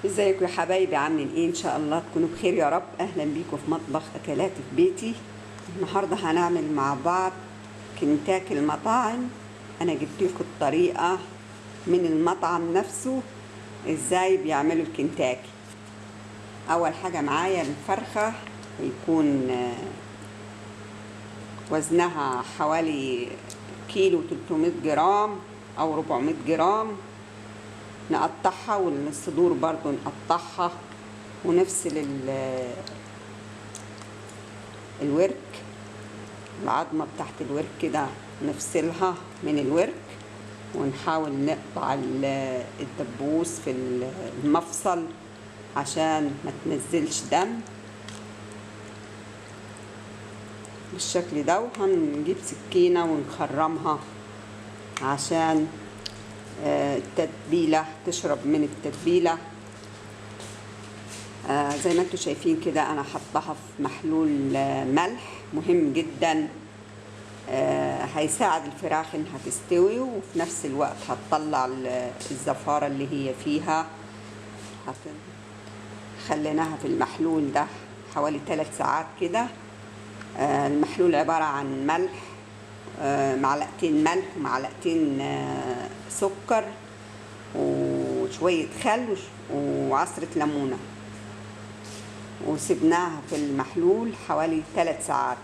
ازيكم يا حبايبي؟ عاملين ايه؟ ان شاء الله تكونوا بخير يا رب. اهلا بيكم في مطبخ اكلات في بيتي. النهارده هنعمل مع بعض كنتاكي المطاعم. انا جبت لكم الطريقه من المطعم نفسه ازاي بيعملوا الكنتاكي. اول حاجه معايا الفرخه، يكون وزنها حوالي كيلو 300 جرام او 400 جرام. نقطعها، والصدور برضو نقطعها، ونفصل الورك، العظمة بتاعت الورك كده نفصلها من الورك، ونحاول نقطع الدبوس في المفصل عشان ما تنزلش دم بالشكل ده. وهنجيب سكينة ونخرمها عشان التتبيلة تشرب من التتبيلة. زي ما انتم شايفين كده انا حطها في محلول ملح مهم جدا، هيساعد الفراخ انها تستوي، وفي نفس الوقت هتطلع الزفارة اللي هي فيها. خليناها في المحلول ده حوالي 3 ساعات كده. المحلول عبارة عن ملح، معلقتين ملح ومعلقتين سكر وشوية خل وعصرة ليمونة، وسبناها في المحلول حوالي 3 ساعات.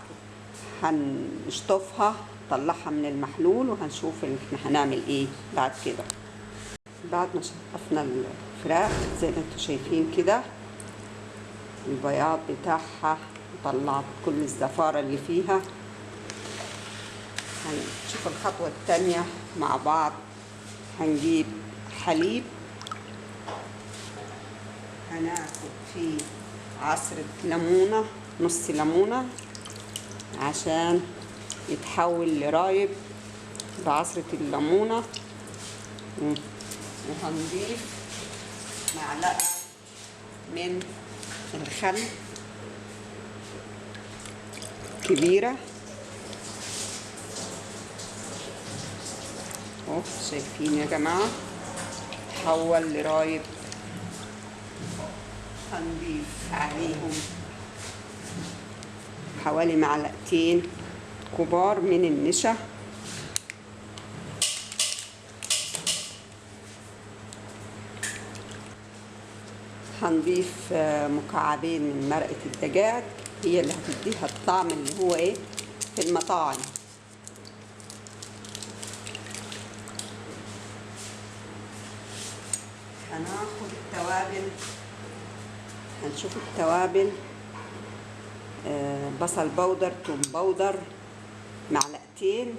هنشطفها نطلعها من المحلول، وهنشوف احنا هنعمل ايه بعد كده. بعد ما شطفنا الفراخ زي ما انتم شايفين كده البياض بتاعها، طلعت كل الزفارة اللي فيها. هنشوف الخطوة التانية مع بعض. هنجيب حليب، هناخد فيه عصرة ليمونة، نص ليمونة، عشان يتحول لرايب بعصرة الليمونة. وهنضيف معلقة من الخل كبيرة اهو، شايفين يا جماعة تحول لرايب. هنضيف عليهم حوالي معلقتين كبار من النشا، هنضيف مكعبين من مرقة الدجاج، هي اللي هتديها الطعم اللي هو ايه في المطاعم. هناخد التوابل، هنشوف التوابل. بصل بودر، توم بودر، معلقتين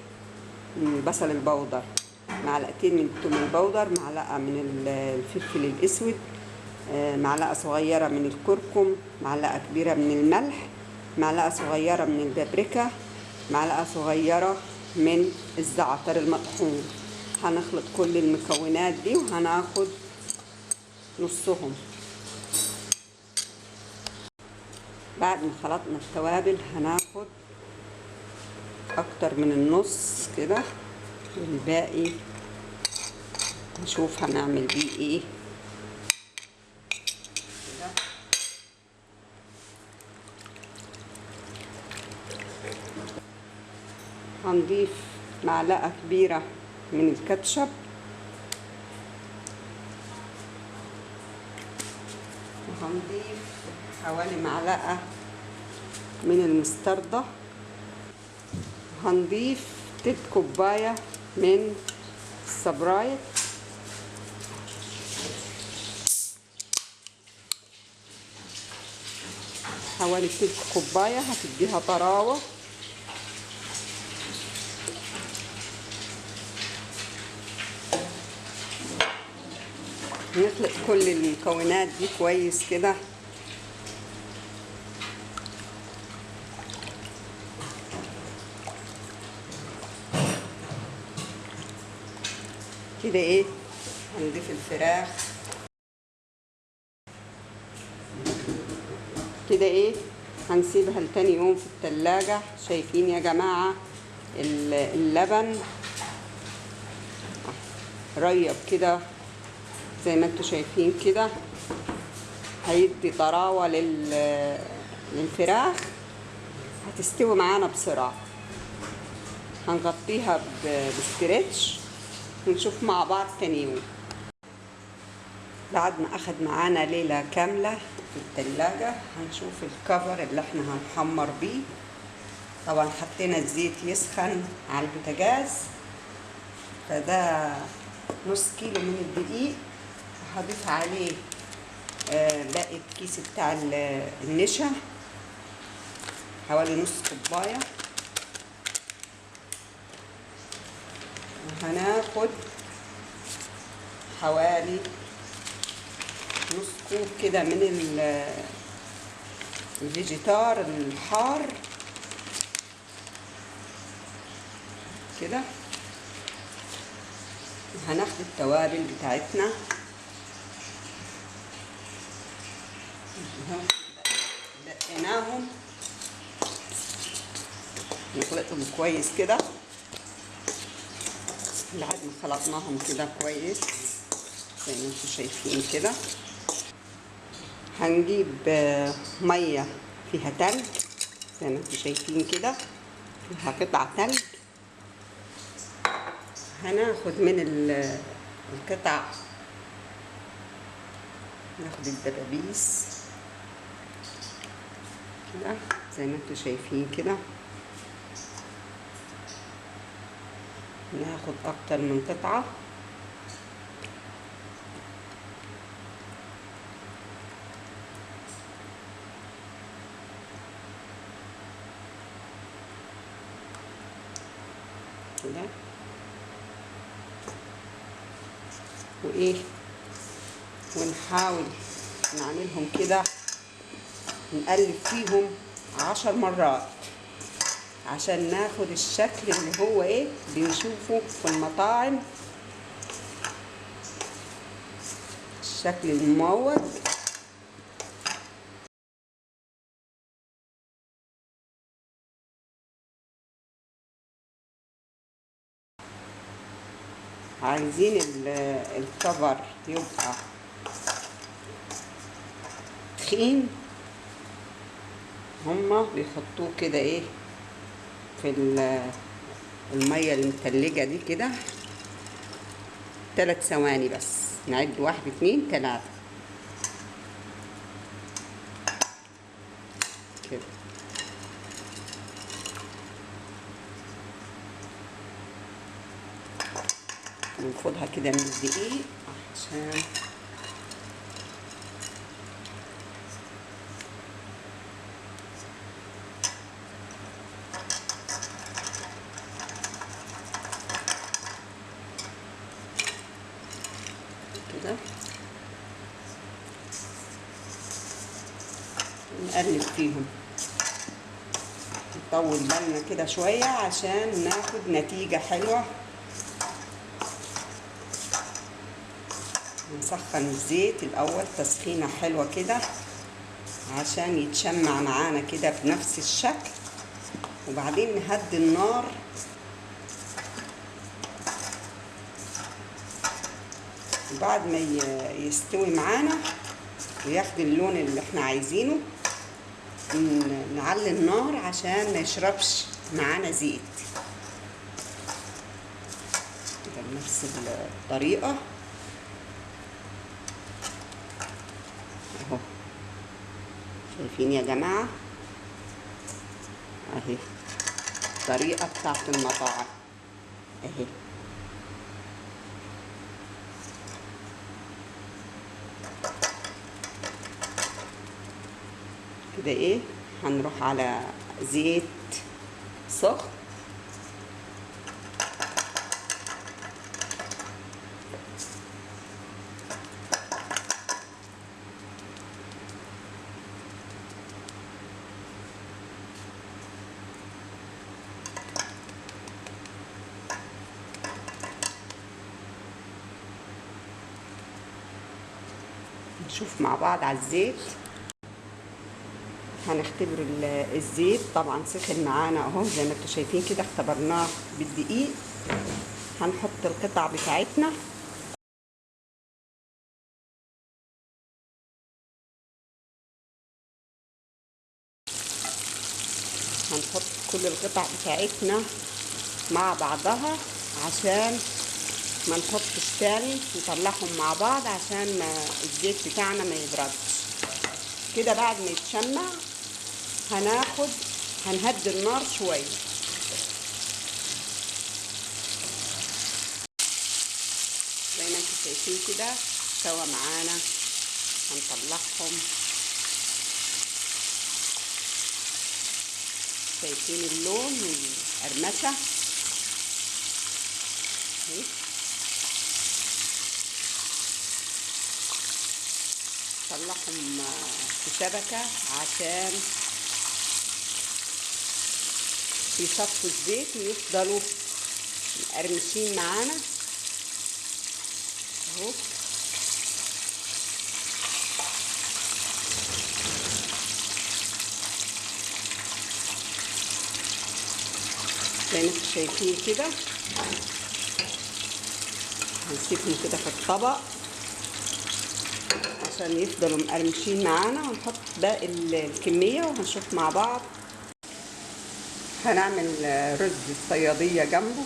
من البصل البودر، معلقتين من التوم البودر، معلقة من الفلفل الأسود، معلقة صغيرة من الكركم، معلقة كبيرة من الملح، معلقة صغيرة من البابريكا، معلقة صغيرة من الزعتر المطحون. هنخلط كل المكونات دي وهناخد نصهم. بعد ما خلطنا التوابل هناخد اكتر من النص كده، والباقي نشوف هنعمل بيه ايه. هنضيف معلقة كبيرة من الكاتشب، وهنضيف حوالي معلقة من المستردة، هنضيف 3 كوباية من السبرايت، حوالي 3 كوباية هتديها طراوة. نخلط كل المكونات دي كويس كده. كده ايه، هنضيف الفراخ كده ايه، هنسيبها لتاني يوم في التلاجة. شايفين يا جماعة اللبن ريب كده زي ما انتوا شايفين كده هيدي طراوة للفراخ، هتستوي معانا بسرعة. هنغطيها بستريتش ونشوف مع بعض تاني يوم. بعد ما اخد معانا ليلة كاملة في التلاجة هنشوف الكفر اللي احنا هنحمر بيه. طبعا حطينا الزيت يسخن على البوتاجاز، فده نص كيلو من الدقيق، وهضيف عليه باقي الكيس بتاع النشا حوالي نص كوباية، وهناخد حوالي نص كوب كده من الفيجيتار الحار كده. وهناخد التوابل بتاعتنا، دقيناهم نخلطهم كويس كده لحد ما خلطناهم كده كويس زي ما انتم شايفين كده. هنجيب ميه فيها تلج زي ما انتم شايفين كده، فيها قطع تلج. هناخد من القطع، ناخد الدبابيس كده زي ما انتم شايفين كده. ناخد اكتر من قطعة كده، وايه ونحاول نعملهم كده، نقلب فيهم 10 مرات عشان ناخد الشكل اللي هو ايه بنشوفه في المطاعم، الشكل المموج. عايزين الكفر يبقى تخين، هما بيحطوه كده ايه في المية المتلجة دي كده 3 ثواني بس. نعد 1 2 3 كده. ننفضها كده من الدقيق عشان كده. نقلب فيهم، نطول بالنا كده شوية عشان ناخد نتيجة حلوة. نسخن الزيت الأول تسخينة حلوة كده عشان يتشمع معانا كده بنفس الشكل، وبعدين نهدي النار وبعد ما يستوي معانا وياخد اللون اللي احنا عايزينه نعلي النار عشان ما يشربش معانا زيت بنفس الطريقة اهو. شايفين يا جماعة اهي الطريقة بتاعت المطاعم اهي. كده ايه هنروح على زيت سخن نشوف مع بعض على الزيت. هنختبر الزيت، طبعا سخن معانا اهو زي ما انتم شايفين كده، اختبرناه بالدقيق. هنحط القطع بتاعتنا هنحط كل القطع بتاعتنا مع بعضها عشان ما نحطش تاني، نطلعهم مع بعض عشان ما الزيت بتاعنا ما يبردش كده. بعد ما يتشمع هنهدي النار شويه. زي ما انتم شايفين كده سوا معانا، هنطلعهم. شايفين اللون والقرمشه اهي. طلعهم في شبكه عشان يصفوا الزيت ويفضلوا مقرمشين معانا اهو. زي ما انتم شايفين كده هنسيبهم كده في الطبق عشان يفضلوا مقرمشين معانا، ونحط باقي الكميه وهنشوف مع بعض. هنعمل رز الصياديه جنبه،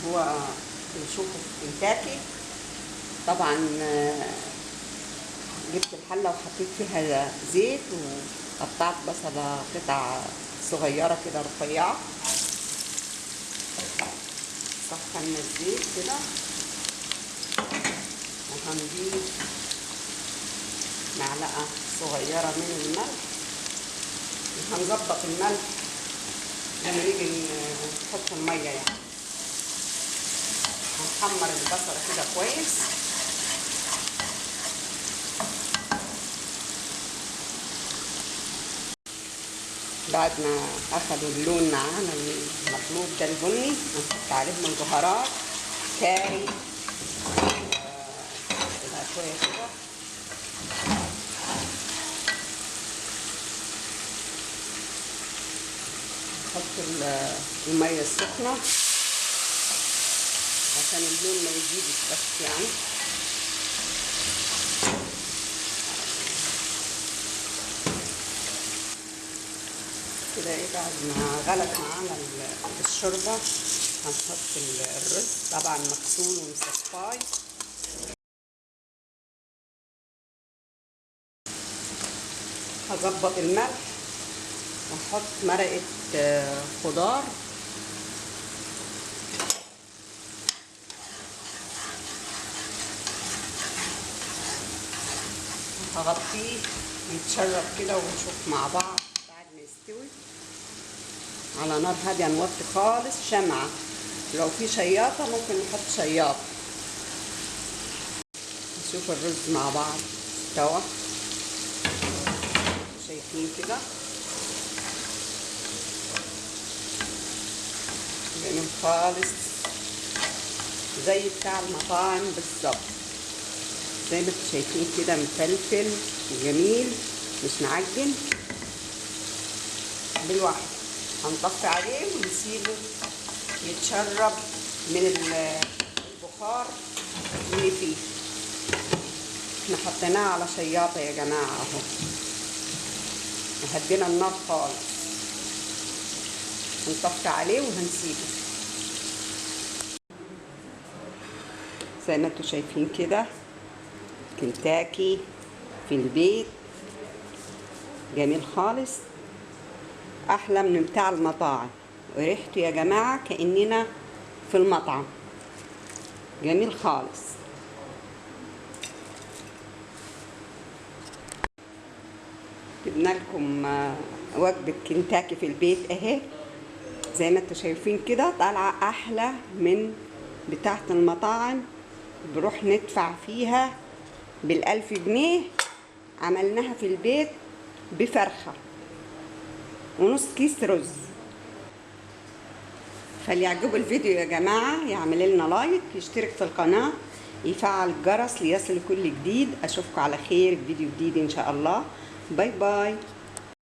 هو بنشوفه في كنتاكي. طبعا جبت الحله وحطيت فيها زيت وقطعت بصله قطع صغيره كده رفيعه. سخنا الزيت كده وهنضيف معلقه صغيره من الملح. هنظبط الملح لما نيجي نحط الميه يعني. هنحمر البصله كده كويس. بعد ما اخدوا اللون معانا المطلوب ده البني، هنحط عليهم البهارات كاري شويه كده. نحط الميه السخنه عشان اللون ما يزيدش بس يعني. كده ايه بعد ما غلت معانا الشوربه هنحط الرز طبعا مغسول ومصفاي. هظبط الملح واحط مرقه خضار. هغطيه يتشرب كده ونشوف مع بعض بعد ما يستوي. على نار هاديه نوطي خالص شمعه، لو في شياطه ممكن نحط شياطه. نشوف الرز مع بعض استوى، شايفين كده جميل خالص زي بتاع المطاعم بالظبط. زي ما انتم شايفين كده مفلفل وجميل مش معجن بالواحد. هنطفي عليه ونسيبه يتشرب من البخار اللي فيه. احنا حطيناه على شياطه يا جماعه اهو، وهدينا النار خالص. هنطفي عليه وهنسيبه. زي ما انتم شايفين كده كنتاكي في البيت جميل خالص، احلى من بتاع المطاعم. وريحته يا جماعه كاننا في المطعم، جميل خالص. جبنا لكم وجبه كنتاكي في البيت اهي. زي ما انتم شايفين كده طالعه احلى من بتاعه المطاعم. بروح ندفع فيها بال1000 جنيه، عملناها في البيت بفرخه ونص كيس رز. فاللي يعجبه الفيديو يا جماعه يعمل لنا لايك، يشترك في القناه، يفعل الجرس ليصل كل جديد. اشوفكم على خير في فيديو جديد ان شاء الله. باي باي.